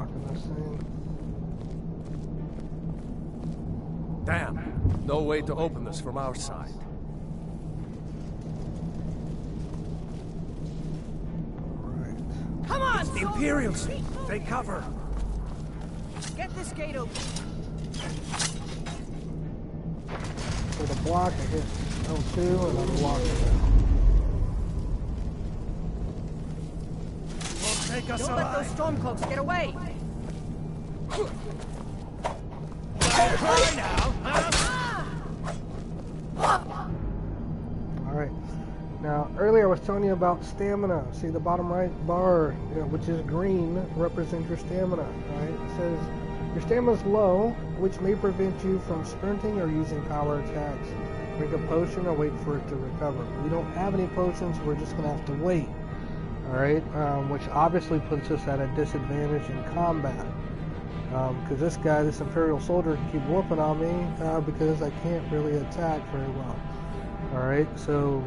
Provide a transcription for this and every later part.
rocking this thing. Damn. No way to open this from our side. Alright. Come on, The Imperials! Take cover! Get this gate open. For the block, I hit L2 and I'm blocking it. Won't take us Don't let those stormcloaks get away. Try now! Alright. Now, earlier I was telling you about stamina. See the bottom right bar, which is green, represents your stamina, right? It says, your stamina is low, which may prevent you from sprinting or using power attacks. Drink a potion or wait for it to recover. We don't have any potions, we're just going to have to wait. Alright, which obviously puts us at a disadvantage in combat. Because this guy, this Imperial soldier, can keep whooping on me because I can't really attack very well. Alright, so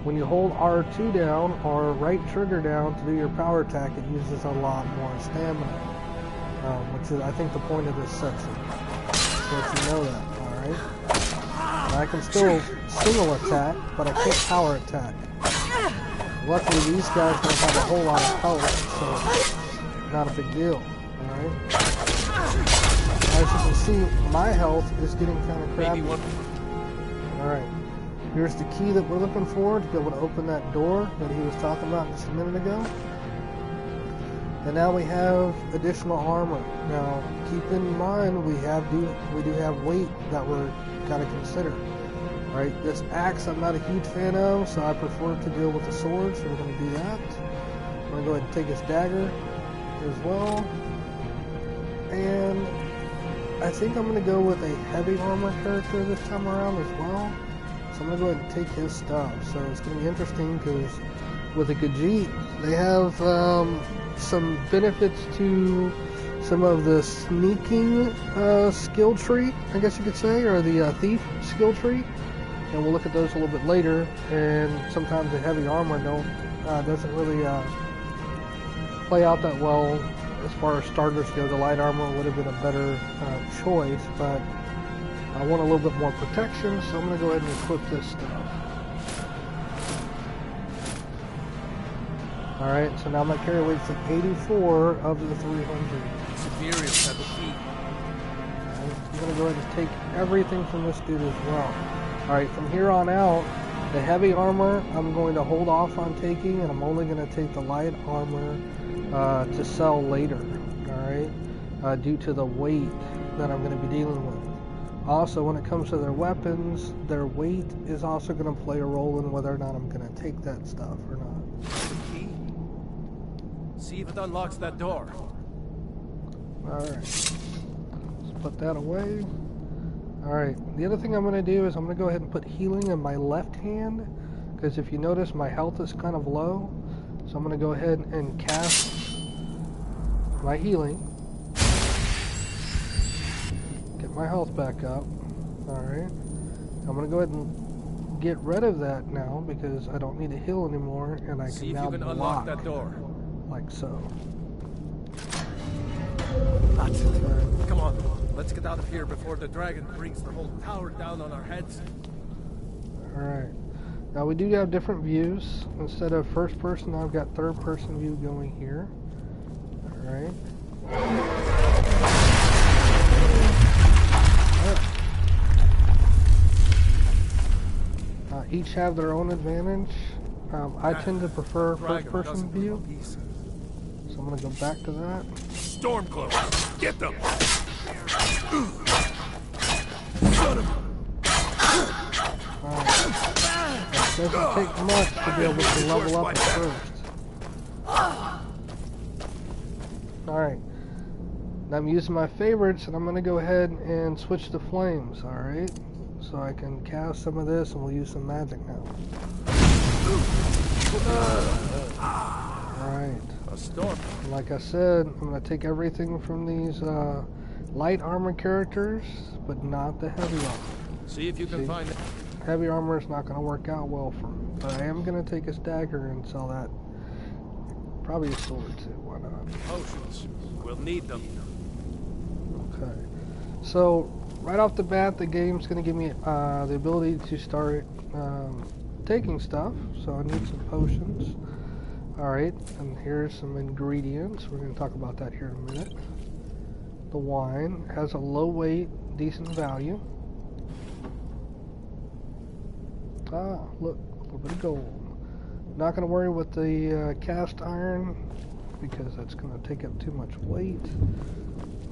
when you hold R2 down or right trigger down to do your power attack, it uses a lot more stamina. Which is, I think, the point of this section. So that you know that, alright? I can still single attack, but I can't power attack. Luckily, these guys don't have a whole lot of health, so not a big deal, alright? As you can see, my health is getting kind of crappy. Alright, here's the key that we're looking for to be able to open that door that he was talking about just a minute ago. And now we have additional armor. Now, keep in mind we do have weight that we're gotta consider. Right, this axe I'm not a huge fan of, so I prefer to deal with the sword. So we're gonna do that. I'm gonna go ahead and take his dagger as well, and I think I'm gonna go with a heavy armor character this time around as well. So I'm gonna go ahead and take his stuff. So it's gonna be interesting because with a Khajiit, they have some benefits to some of the sneaking skill tree, I guess you could say, or the thief skill tree, and we'll look at those a little bit later. And sometimes the heavy armor doesn't really play out that well as far as starters go. The light armor would have been a better choice, but I want a little bit more protection, so I'm going to go ahead and equip this stuff. Alright, so now my carry weight's at 84 of the 300. Superiors have the key. I'm going to go ahead and take everything from this dude as well. Alright, from here on out, the heavy armor I'm going to hold off on taking, and I'm only going to take the light armor to sell later. Alright, due to the weight that I'm going to be dealing with. Also, when it comes to their weapons, their weight is also going to play a role in whether or not I'm going to take that stuff or not. See if it unlocks that door. Alright. Let's put that away. Alright. The other thing I'm going to do is I'm going to go ahead and put healing in my left hand. Because if you notice, my health is kind of low. So I'm going to go ahead and cast my healing. Get my health back up. Alright. I'm going to go ahead and get rid of that now because I don't need to heal anymore. And I can now unlock that door. Like so. That's it. Come on, let's get out of here before the dragon brings the whole tower down on our heads. Alright. Now we do have different views. Instead of first person, I've got third person view going here. Alright. Each have their own advantage. I tend to prefer first person view. So I'm gonna go back to that. Stormcloaks, get them! It doesn't take much to be able to level up at first. Alright. Now I'm using my favorites, and I'm gonna go ahead and switch to flames, alright? So I can cast some of this, and we'll use some magic now. Alright. A storm. Like I said, I'm going to take everything from these light armor characters, but not the heavy armor. See if you can find it. Heavy armor is not going to work out well for me. But I am going to take his dagger and sell that. Probably a sword too, why not? Potions. We'll need them. Okay. So, right off the bat, the game's going to give me the ability to start taking stuff. So I need some potions. Alright, and here's some ingredients. We're going to talk about that here in a minute. The wine has a low weight, decent value. Ah, look, a little bit of gold. Not going to worry with the cast iron because that's going to take up too much weight.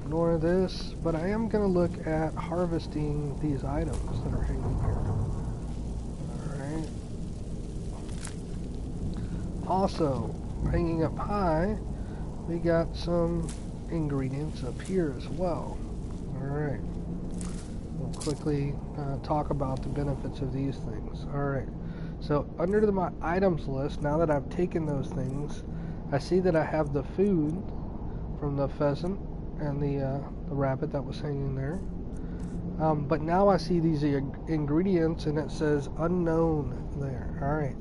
Nor this, but I am going to look at harvesting these items that are hanging here. Alright. Also, hanging up high, we got some ingredients up here as well. Alright. We'll quickly talk about the benefits of these things. Alright. So, under my items list, now that I've taken those things, I see that I have the food from the pheasant and the rabbit that was hanging there. But now I see these ingredients and it says unknown there. Alright.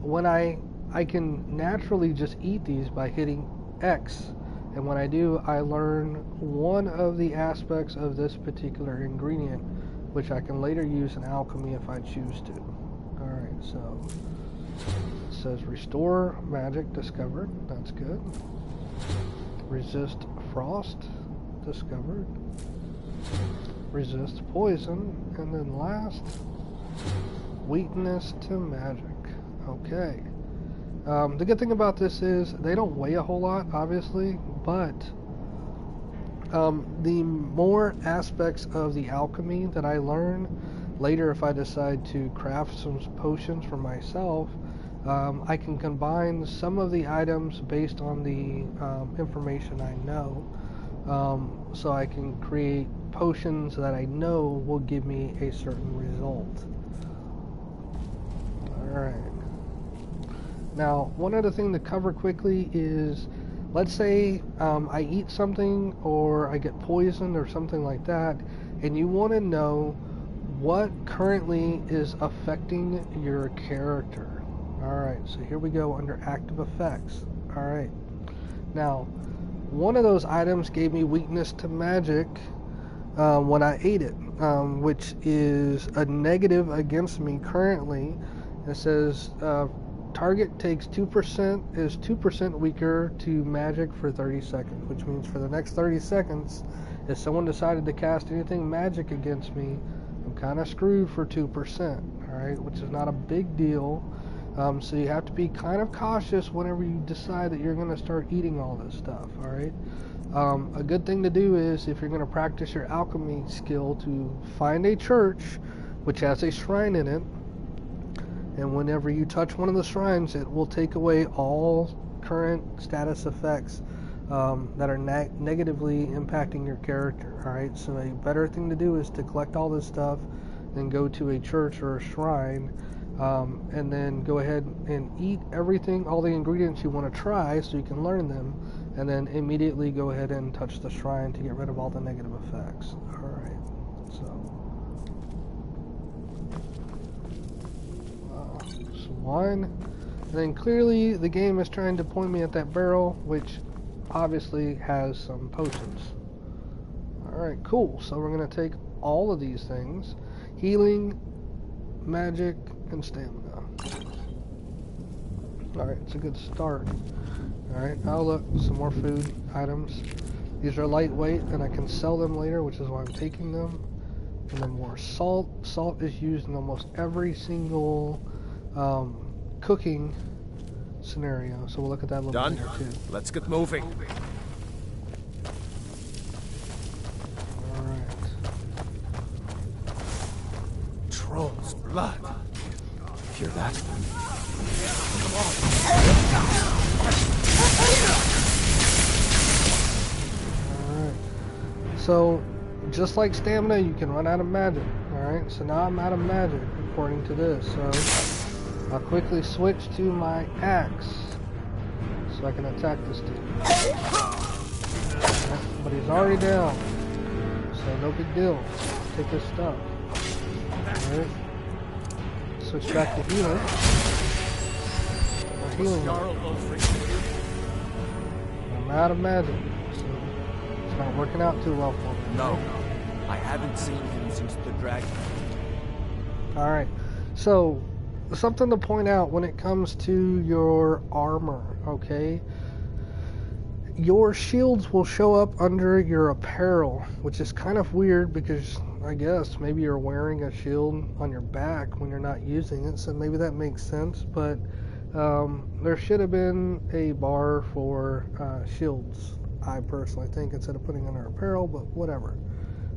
When I can naturally just eat these by hitting X. And when I do, I learn one of the aspects of this particular ingredient, which I can later use in alchemy if I choose to. Alright, so it says restore magic discovered. That's good. Resist frost discovered. Resist poison. And then last, weakness to magic. Okay. The good thing about this is they don't weigh a whole lot, obviously, but the more aspects of the alchemy that I learn later, if I decide to craft some potions for myself, I can combine some of the items based on the information I know, so I can create potions that I know will give me a certain result. Alright. Now, one other thing to cover quickly is, let's say I eat something or I get poisoned or something like that, and you want to know what currently is affecting your character. Alright, so here we go under active effects. Alright, now one of those items gave me weakness to magic when I ate it, which is a negative against me currently. It says target takes 2%, is 2% weaker to magic for 30 seconds, which means for the next 30 seconds, if someone decided to cast anything magic against me, I'm kind of screwed for 2%, alright, which is not a big deal. So you have to be kind of cautious whenever you decide that you're going to start eating all this stuff, alright? A good thing to do is, if you're going to practice your alchemy skill, to find a church which has a shrine in it, and whenever you touch one of the shrines, it will take away all current status effects that are negatively impacting your character. Alright, so a better thing to do is to collect all this stuff, then go to a church or a shrine, and then go ahead and eat everything, all the ingredients you want to try so you can learn them, and then immediately go ahead and touch the shrine to get rid of all the negative effects. Alright, so some wine, and then clearly the game is trying to point me at that barrel, which obviously has some potions. Alright, cool. So we're going to take all of these things: healing, magic, and stamina. Alright, it's a good start. Alright, now look, some more food items. These are lightweight and I can sell them later, which is why I'm taking them. And then more salt. Salt is used in almost every single cooking scenario. So we'll look at that a little bit here too. Let's get moving. Alright. Troll's blood. Hear that? Come on. Alright. So, just like stamina, you can run out of magic. Alright, so now I'm out of magic, according to this. So, I'll quickly switch to my axe, so I can attack this dude. Right, but he's already down, so no big deal. Take his stuff. Alright. Switch back to healing. My healing. I'm out of magic. It's not working out too well for me. No, I haven't seen him since the dragon. Alright, so something to point out when it comes to your armor, okay? Your shields will show up under your apparel, which is kind of weird because I guess maybe you're wearing a shield on your back when you're not using it, so maybe that makes sense, but there should have been a bar for shields, I personally think, instead of putting on our apparel, but whatever.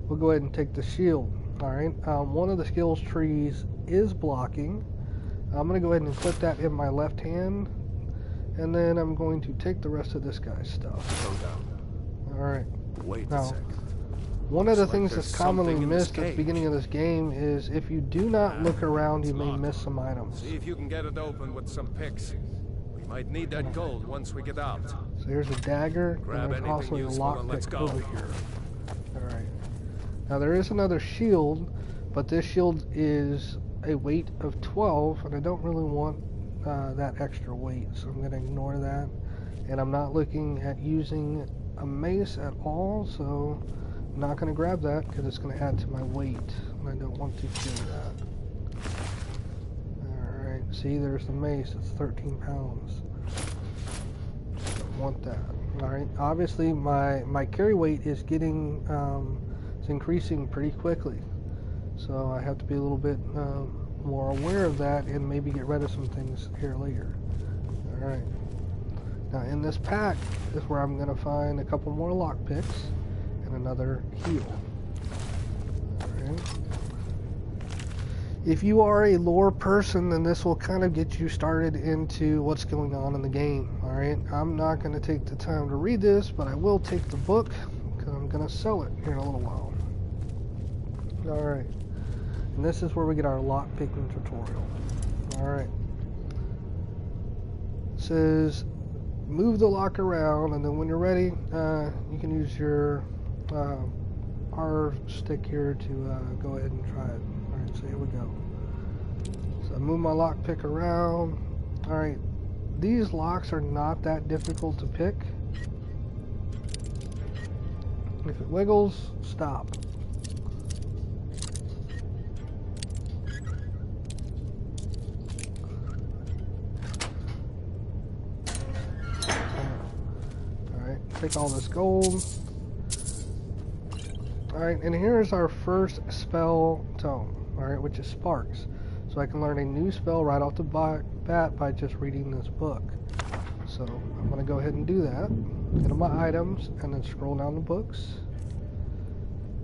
We'll go ahead and take the shield. Alright, one of the skills trees is blocking. I'm going to go ahead and clip that in my left hand, and then I'm going to take the rest of this guy's stuff. Slow down. Alright. Wait Now, a second. one of the Looks like things there's that's commonly something in this missed at the cage. beginning of this game is if you do not look around, you may miss some items. See if you can get it open with some picks. We might need that gold once we get out. So here's a dagger, Grab and there's also anything a useful and let's lockpick go. over here. Alright. Now there is another shield, but this shield is a weight of 12, and I don't really want that extra weight, so I'm going to ignore that. And I'm not looking at using a mace at all, so I'm not going to grab that because it's going to add to my weight, and I don't want to do that. Alright, see, there's the mace, it's 13 pounds. Don't want that. Alright, obviously my carry weight is getting, it's increasing pretty quickly, so I have to be a little bit more aware of that and maybe get rid of some things here later. Alright. Now in this pack is where I'm going to find a couple more lockpicks and another heal. Alright. If you are a lore person, then this will kind of get you started into what's going on in the game. Alright. I'm not going to take the time to read this, but I will take the book because I'm going to sell it here in a little while. Alright. And this is where we get our lockpicking tutorial. Alright. It says move the lock around, and then when you're ready, you can use your R stick here to go ahead and try it. Alright, so here we go. So I move my lockpick around. Alright, these locks are not that difficult to pick. If it wiggles, stop. Take all this gold. Alright, and here's our first spell tome, alright, which is Sparks. So I can learn a new spell right off the bat by just reading this book. So I'm going to go ahead and do that. Go to my items and then scroll down the books.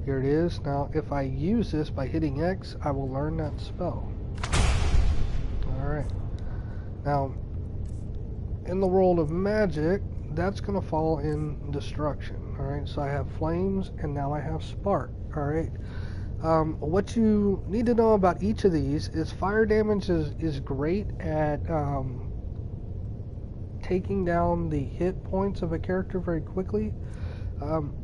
Here it is. Now if I use this by hitting X, I will learn that spell. Alright. Now, in the world of magic, that's going to fall in destruction. Alright, so I have flames and now I have spark. Alright, what you need to know about each of these is fire damage is great at taking down the hit points of a character very quickly.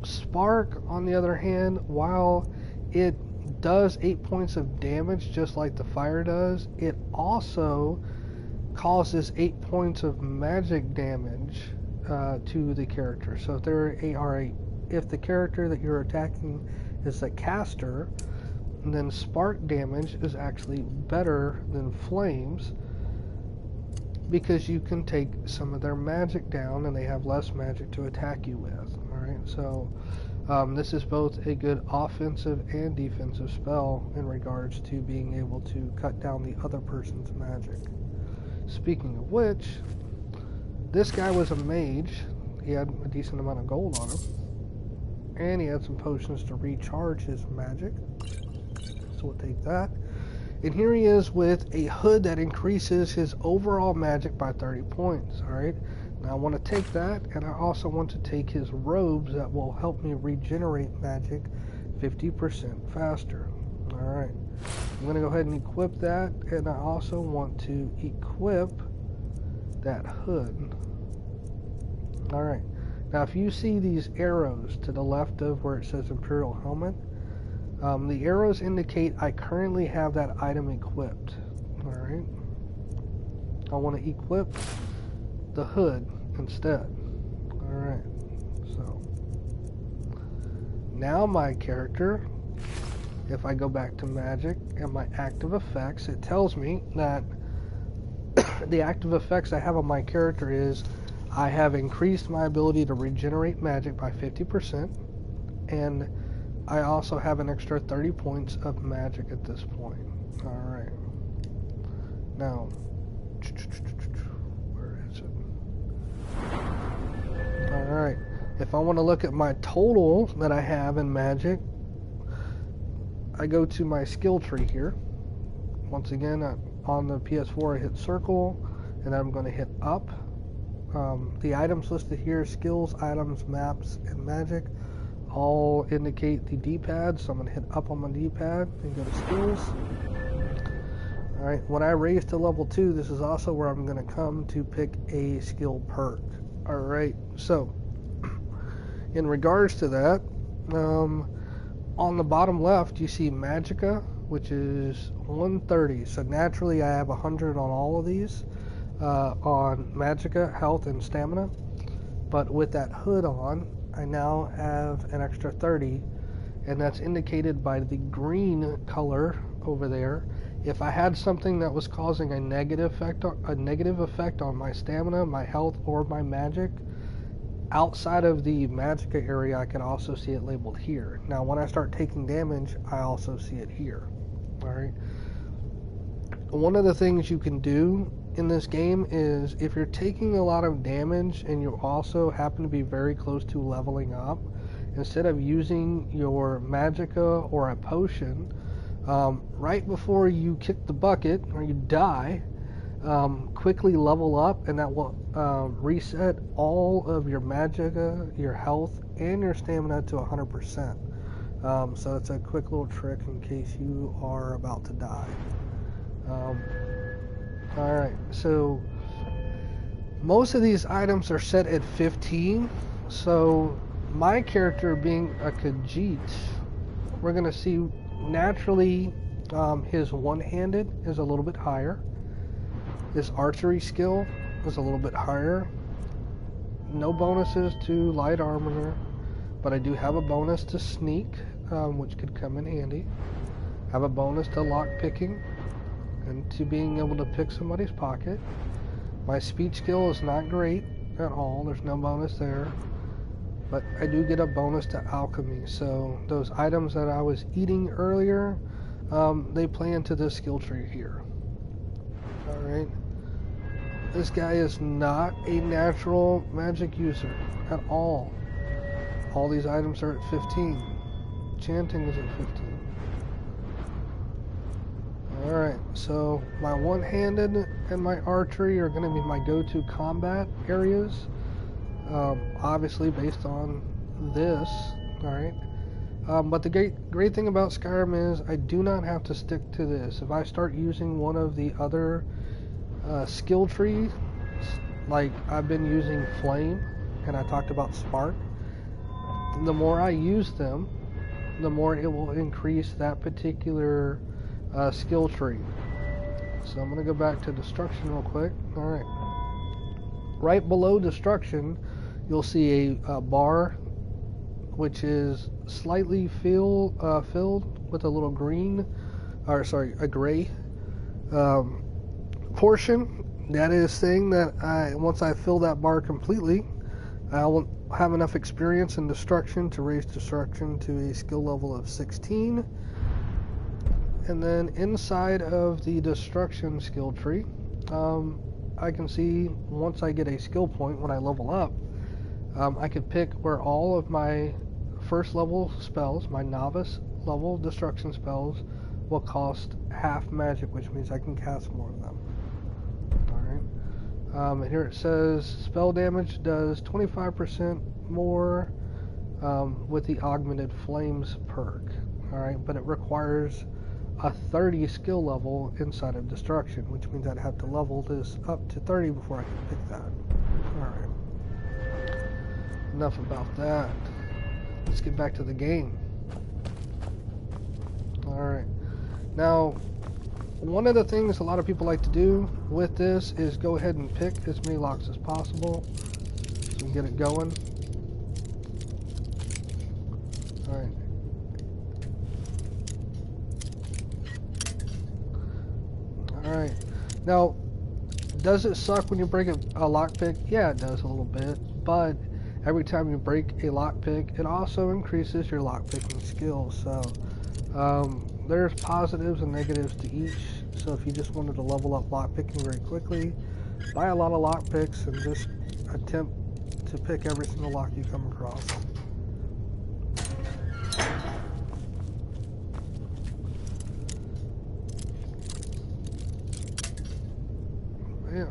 Spark, on the other hand, while it does 8 points of damage just like the fire does, it also causes 8 points of magic damage to the character. So if the character that you're attacking is a caster, then spark damage is actually better than flames because you can take some of their magic down and they have less magic to attack you with. Alright, so this is both a good offensive and defensive spell in regards to being able to cut down the other person's magic. Speaking of which, this guy was a mage. He had a decent amount of gold on him. And he had some potions to recharge his magic. So we'll take that. And here he is with a hood that increases his overall magic by 30 points. Alright. Now I want to take that, and I also want to take his robes that will help me regenerate magic 50% faster. Alright. I'm going to go ahead and equip that, and I also want to equip that hood. Alright, now if you see these arrows to the left of where it says Imperial Helmet, the arrows indicate I currently have that item equipped. Alright, I want to equip the hood instead. Alright, so now my character, if I go back to magic and my active effects, it tells me that the active effects I have on my character is I have increased my ability to regenerate magic by 50%, and I also have an extra 30 points of magic at this point. Alright. Now, where is it? Alright. If I want to look at my total that I have in magic, I go to my skill tree here. Once again, on the PS4 I hit circle, and I'm going to hit up. The items listed here, skills, items, maps, and magic, all indicate the D-pad, so I'm going to hit up on my D-pad and go to skills. Alright, when I raise to level 2, this is also where I'm going to come to pick a skill perk. Alright, so in regards to that, on the bottom left you see Magicka, which is 130, so naturally I have 100 on all of these, on Magicka, health, and stamina, but with that hood on, I now have an extra 30, and that's indicated by the green color over there. If I had something that was causing a negative effect on my stamina, my health, or my magic, outside of the Magicka area, I can also see it labeled here. Now, when I start taking damage, I also see it here. Alright. One of the things you can do in this game is if you're taking a lot of damage and you also happen to be very close to leveling up, instead of using your Magicka or a potion, right before you kick the bucket or you die, quickly level up, and that will reset all of your Magicka, your health, and your stamina to 100%. So it's a quick little trick in case you are about to die. Alright, so most of these items are set at 15, so my character being a Khajiit, we're going to see naturally his one-handed is a little bit higher. His archery skill is a little bit higher. No bonuses to light armor, but I do have a bonus to sneak, which could come in handy. I have a bonus to lock picking and to being able to pick somebody's pocket. My speech skill is not great at all. There's no bonus there. But I do get a bonus to alchemy. So those items that I was eating earlier, they play into this skill tree here. Alright. This guy is not a natural magic user at all. All these items are at 15. Chanting is at 15. Alright, so my one-handed and my archery are going to be my go-to combat areas. Obviously based on this. Alright. But the great thing about Skyrim is I do not have to stick to this. If I start using one of the other skill trees, like I've been using Flame, and I talked about Spark, the more I use them, the more it will increase that particular skill tree. So I'm going to go back to Destruction real quick. Alright. Right below Destruction, you'll see a bar which is slightly filled with a little green, or sorry, a gray portion. That is saying that once I fill that bar completely, I will have enough experience in Destruction to raise Destruction to a skill level of 16. And then inside of the Destruction skill tree, I can see once I get a skill point when I level up, I can pick where all of my first level spells, my novice level Destruction spells, will cost half magic, which means I can cast more of them. Alright. And here it says spell damage does 25% more with the Augmented Flames perk. Alright, but it requires a 30 skill level inside of Destruction, which means I'd have to level this up to 30 before I can pick that. Alright. Enough about that. Let's get back to the game. Alright. Now, one of the things a lot of people like to do with this is go ahead and pick as many locks as possible so we can get it going. Alright. Alright. Now, does it suck when you break a lockpick? Yeah, it does a little bit. But every time you break a lockpick, it also increases your lockpicking skills. So, there's positives and negatives to each. So if you just wanted to level up lockpicking very quickly, buy a lot of lockpicks and just attempt to pick every single lock you come across. Bam.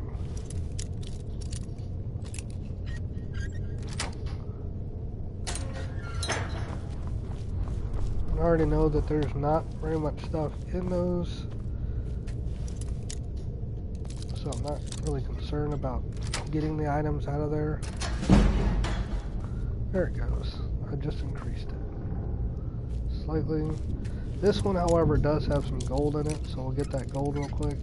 I already know that there's not very much stuff in those, so I'm not really concerned about getting the items out of there. There it goes. I just increased it slightly. This one, however, does have some gold in it, so we'll get that gold real quick.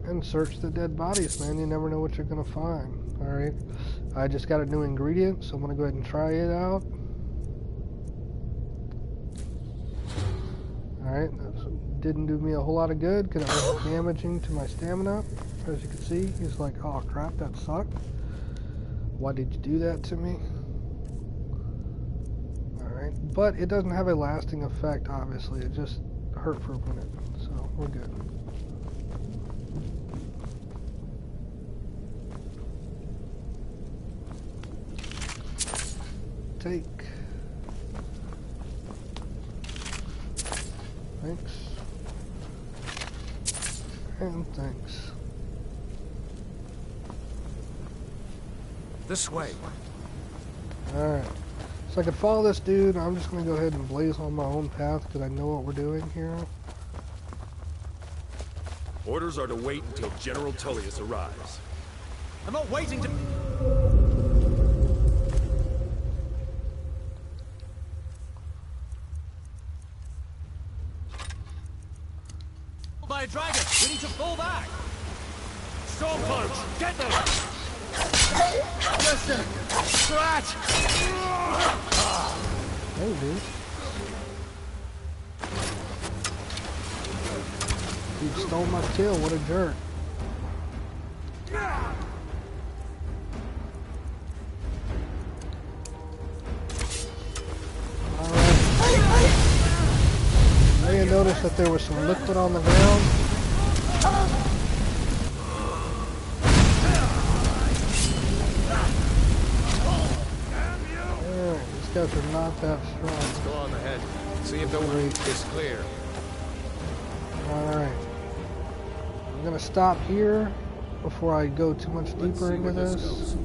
And search the dead bodies, man. You never know what you're gonna find. Alright. I just got a new ingredient, so I'm gonna go ahead and try it out. Alright, that didn't do me a whole lot of good because it was damaging to my stamina. As you can see, he's like, oh crap, that sucked. Why did you do that to me? Alright, but it doesn't have a lasting effect, obviously. It just hurt for a minute, so we're good. Take. Thanks. And thanks. This way. Alright. So I can follow this dude. I'm just going to go ahead and blaze on my own path because I know what we're doing here. Orders are to wait until General Tullius arrives. I'm not waiting to... by a dragon! We need to fall back! Storm punch! Get them! Listen! Scratch! Hey, dude. Dude stole my kill. What a jerk. I didn't notice that there was some liquid on the ground. Alright, these guys are not that strong. Let's go on ahead. See if the way is clear. Alright. I'm gonna stop here before I go too much deeper into this.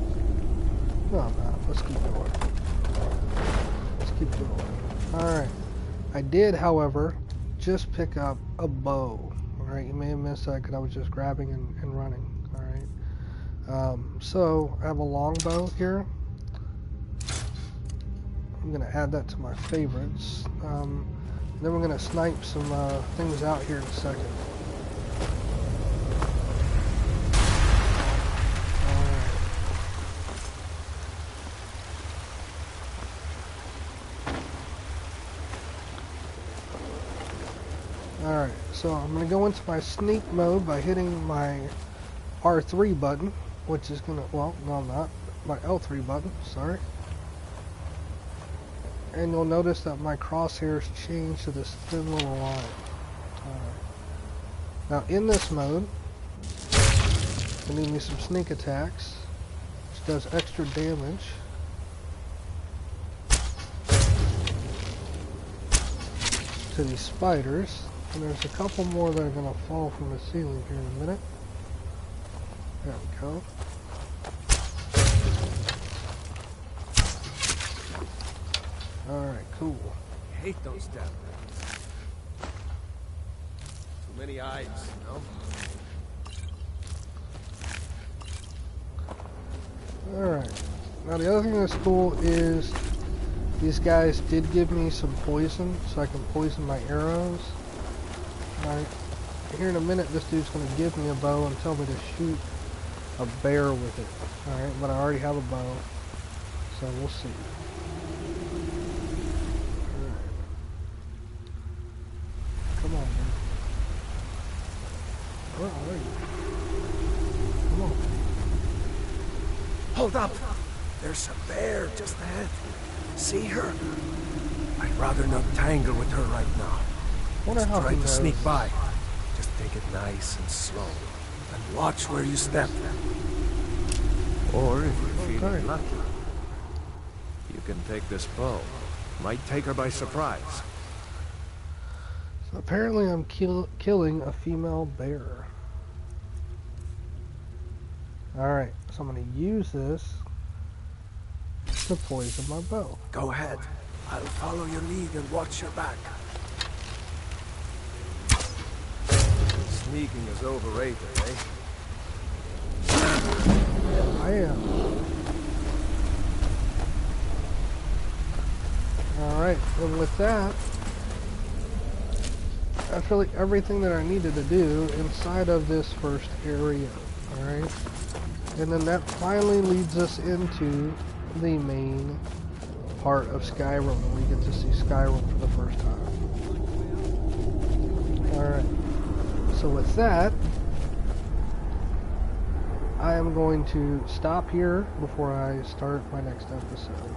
No, I'm not. Let's keep going. Let's keep going. Alright. I did, however, just pick up a bow. Alright, you may have missed that because I was just grabbing and running. Alright. So, I have a longbow here. I'm going to add that to my favorites. Then we're going to snipe some things out here in a second. Alright, so I'm going to go into my sneak mode by hitting my R3 button, which is going to, well, no I'm not, my L3 button, sorry. And you'll notice that my crosshairs change to this thin little line. Now in this mode, I need me some sneak attacks, which does extra damage. To these spiders. And there's a couple more that are going to fall from the ceiling here in a minute. There we go. Alright, cool. I hate those death rays. Too many eyes, you know? Alright. Now the other thing that's cool is these guys did give me some poison, so I can poison my arrows. Right. here in a minute, this dude's going to give me a bow and tell me to shoot a bear with it. Alright, but I already have a bow, so we'll see. Come on, man. Where are you? Come on. Hold up! There's a bear just ahead. See her? I'd rather not tangle with her right now. Wonder how Try he to sneak knows. by. Just take it nice and slow. And watch where you step. Or if you're feeling lucky, you can take this bow. Might take her by surprise. So apparently I'm killing a female bear. Alright, so I'm going to use this to poison my bow. Go ahead. I'll follow your lead and watch your back. Sneaking is overrated, eh? I am. Alright, and with that, that's really everything that I needed to do inside of this first area. Alright? And then that finally leads us into the main part of Skyrim, when we get to see Skyrim for the first time. Alright. So with that, I am going to stop here before I start my next episode.